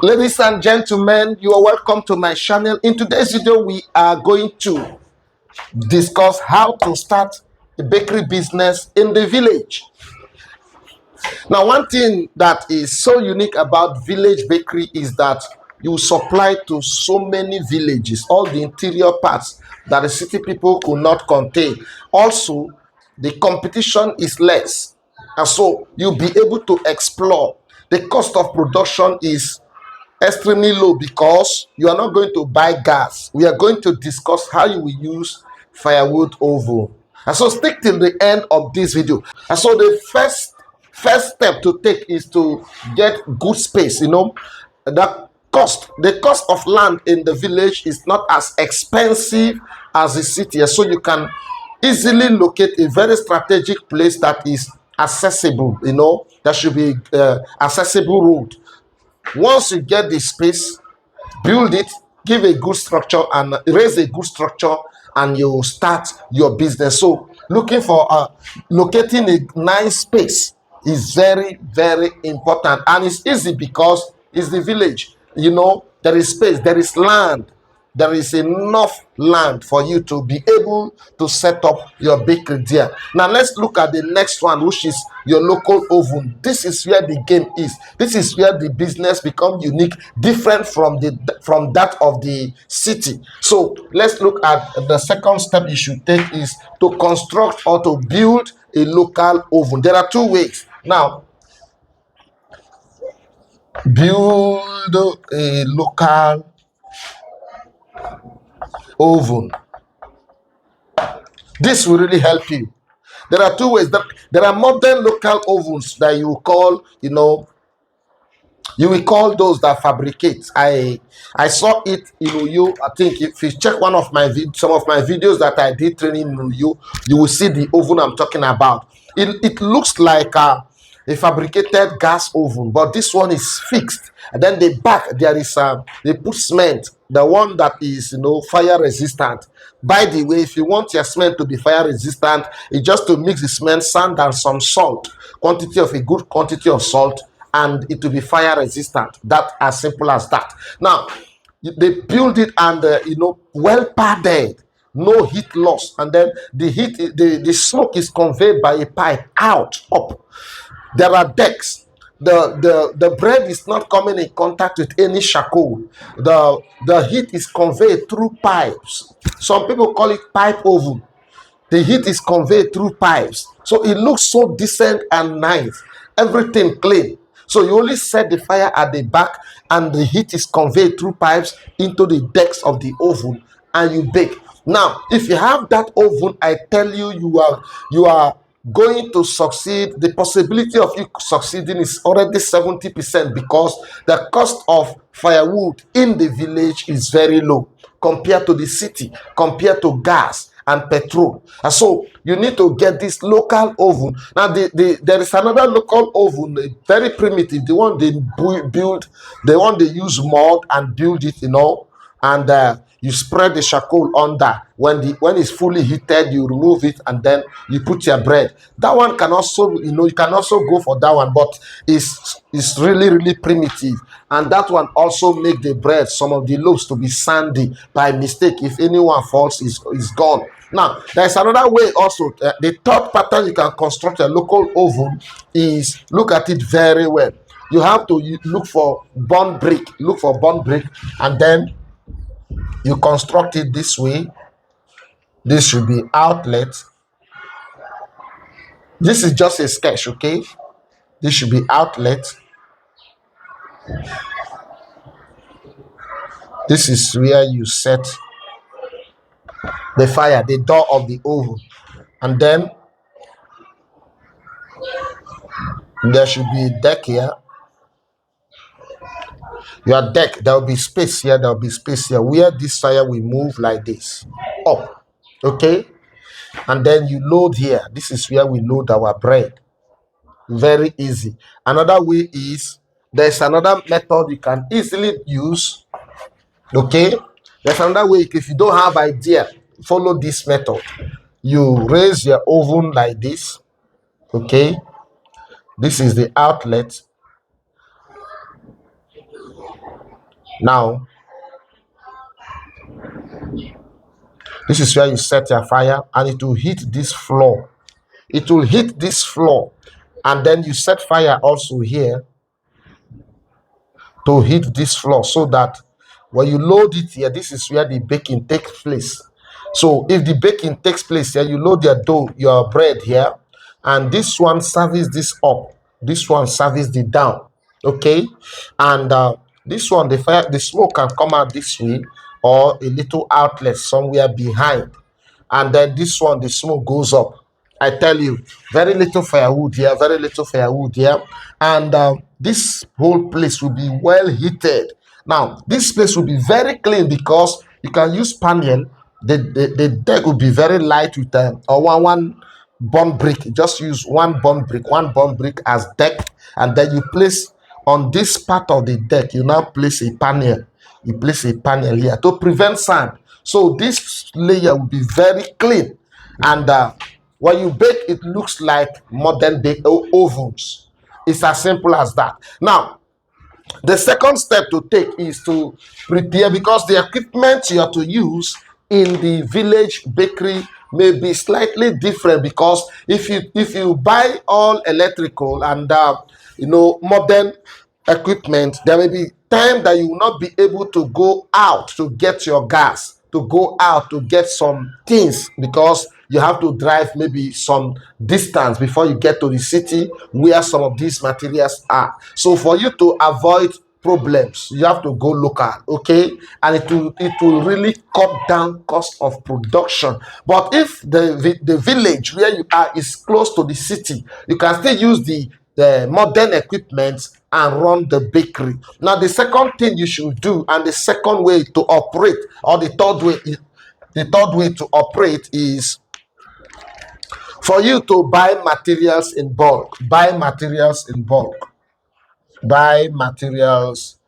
Ladies and gentlemen, you are welcome to my channel. In today's video, we are going to discuss how to start a bakery business in the village. Now, one thing that is so unique about village bakery is that you supply to so many villages, all the interior parts that the city people could not contain. Also, the competition is less, and so you'll be able to explore. The cost of production is extremely low because you are not going to buy gas. We are going to discuss how you will use firewood oven. And so stick till the end of this video. And so the first step to take is to get good space. The cost of land in the village is not as expensive as the city, so you can easily locate a very strategic place that is accessible. There should be accessible road. Once you get the space, build it, give a good structure and raise a good structure, and you start your business. So looking for locating a nice space is very, very important, and it's easy because it's the village. There is space, there is land, there is enough land for you to be able to set up your bakery there. Now let's look at the next one, which is your local oven. This is where the game is. This is where the business becomes unique, different from that of the city. So let's look at the second step you should take is to construct or to build a local oven. There are two ways. Now, build a local oven. This will really help you. There are two ways. There are modern local ovens that you call, you will call those that fabricate. I saw it in Uyo. I think if you check some of my videos that I did training in Uyo, you will see the oven I'm talking about. It looks like a fabricated gas oven, but this one is fixed. And then the back there is they put cement, the one that is fire resistant. By the way, if you want your cement to be fire resistant, it's just to mix the cement, sand, and some salt, a good quantity of salt, and it will be fire resistant. That as simple as that. Now they build it and well padded, no heat loss, and then the smoke is conveyed by a pipe up. There are decks. The bread is not coming in contact with any charcoal. The heat is conveyed through pipes. Some people call it pipe oven. The heat is conveyed through pipes, so it looks so decent and nice. Everything clean. So you only set the fire at the back, and the heat is conveyed through pipes into the decks of the oven, and you bake. Now, if you have that oven, I tell you, you are going to succeed. The possibility of you succeeding is already 70% because the cost of firewood in the village is very low compared to the city, compared to gas and petrol. And so you need to get this local oven. Now there is another local oven, very primitive, the one they build, the one they use mud and build it, and you spread the charcoal under. When it's fully heated, you remove it and then you put your bread. That one can also, you can also go for that one, but it's really, really primitive. And that one also make the bread, some of the loaves, to be sandy by mistake. If anyone falls, is gone. Now there's another way also. The third pattern you can construct a local oven is, look at it very well. You have to look for burnt brick. And then you construct it this way. This should be outlet. This is just a sketch, okay? This should be outlet. This is where you set the fire, the door of the oven, and then there should be a deck here. Your deck, there will be space here, there will be space here, where this fire will move like this up, okay? And then you load here. This is where we load our bread. Very easy. Another way is, there's another method you can easily use, okay? There's another way. If you don't have idea, follow this method. You raise your oven like this, okay? This is the outlet. Now, this is where you set your fire, and it will hit this floor. It will hit this floor, and then you set fire also here to hit this floor, so that when you load it here, this is where the baking takes place. So if the baking takes place here, you load your dough, your bread here, and this one service this up, this one service the down. Okay, and this one, the fire, the smoke can come out this way, or a little outlet somewhere behind, and then this one, the smoke goes up. I tell you, very little firewood here, very little firewood here, and this whole place will be well heated. Now this place will be very clean, because you can use panel. The deck will be very light with or one bond brick. Just use one bond brick as deck, and then you place on this part of the deck, you now place a panel. You place a panel here to prevent sand, so this layer will be very clean. And when you bake, it looks like modern day ovens. It's as simple as that. Now, the second step to take is to prepare, because the equipment you have to use in the village bakery may be slightly different, because if you buy all electrical and modern equipment, there may be time that you will not be able to go out to get your gas, to go out to get some things, because you have to drive maybe some distance before you get to the city where some of these materials are. So for you to avoid problems, you have to go local. Okay, and it will really cut down cost of production. But if the village where you are is close to the city, you can still use the modern equipment and run the bakery. Now the second thing you should do, and the second way to operate, or the third way to operate, is for you to buy materials in bulk. Buy materials in bulk. Buy materials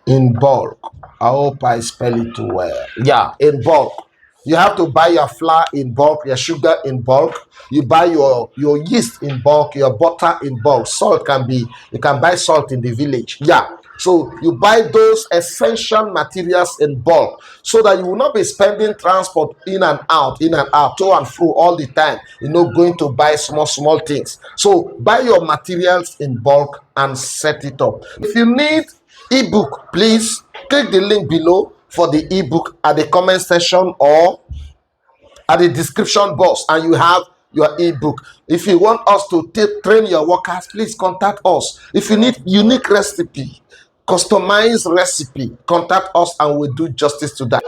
in bulk. I hope I spell it too well. Yeah, in bulk. You have to buy your flour in bulk, your sugar in bulk. You buy your yeast in bulk, your butter in bulk. Salt can be, you can buy salt in the village. Yeah. So you buy those essential materials in bulk, so that you will not be spending transport in and out, to and fro all the time, going to buy small things. So buy your materials in bulk and set it up. If you need ebook, please click the link below for the ebook at the comment section or at the description box, and you have your ebook. If you want us to train your workers, please contact us. If you need unique recipe, customized recipe, contact us and we'll do justice to that.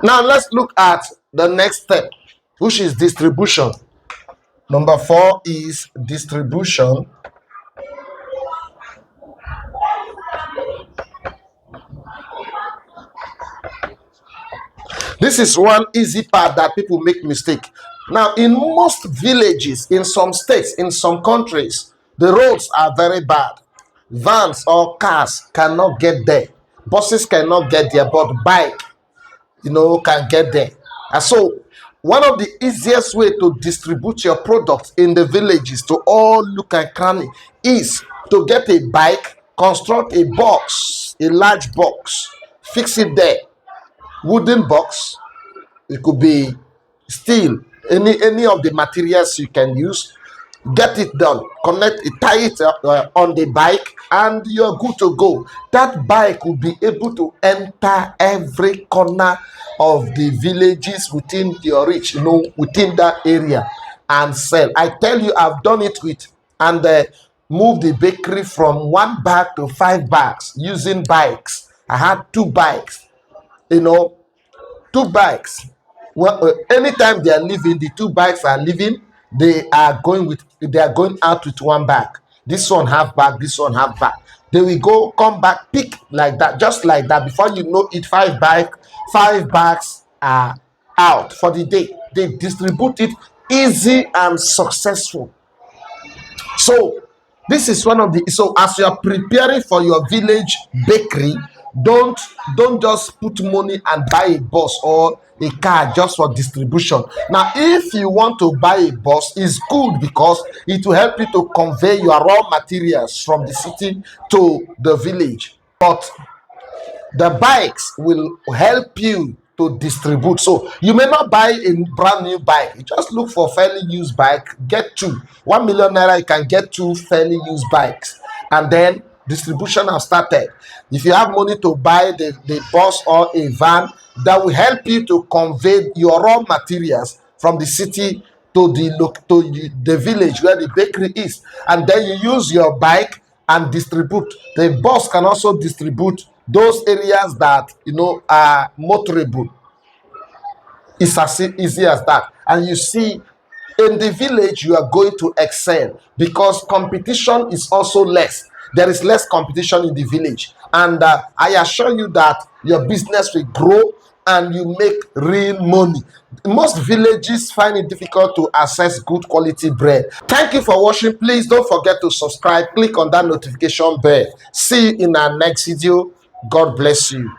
Now let's look at the next step, which is distribution. Number 4 is distribution. This is one easy part that people make mistake. Now, in most villages, in some states, in some countries, the roads are very bad. Vans or cars cannot get there. Buses cannot get there, but bike, can get there. And so, one of the easiest way to distribute your products in the villages to all look and cranny is to get a bike, construct a box, a large box, fix it there. Wooden box, it could be steel, any of the materials you can use. Get it done, connect it, tie it on the bike, and you're good to go. That bike will be able to enter every corner of the villages within your reach, within that area, and sell. I tell you, I've done it with, and moved the bakery from 1 bag to 5 bags using bikes. I had 2 bikes, 2 bikes. Well, anytime they are leaving, the 2 bikes are leaving. They are going out with 1 bag. This one half bag, this one half bag. They will go, come back, pick like that, just like that. Before you know it, 5 bags are out for the day. They distribute it easy and successful. So this is one of the, so as you are preparing for your village bakery, Don't just put money and buy a bus or a car just for distribution. Now if you want to buy a bus, it's good because it will help you to convey your raw materials from the city to the village, but the bikes will help you to distribute. So you may not buy a brand new bike, you just look for fairly used bike, get two. 1 million naira, you can get two fairly used bikes, and then distribution has started. If you have money to buy the bus or a van, that will help you to convey your raw materials from the city to the village where the bakery is, and then you use your bike and distribute. The bus can also distribute those areas that are motorable. It's as easy as that. And you see, in the village, you are going to excel because competition is also less. There is less competition in the village. And I assure you that your business will grow and you make real money. Most villages find it difficult to access good quality bread. Thank you for watching. Please don't forget to subscribe. Click on that notification bell. See you in our next video. God bless you.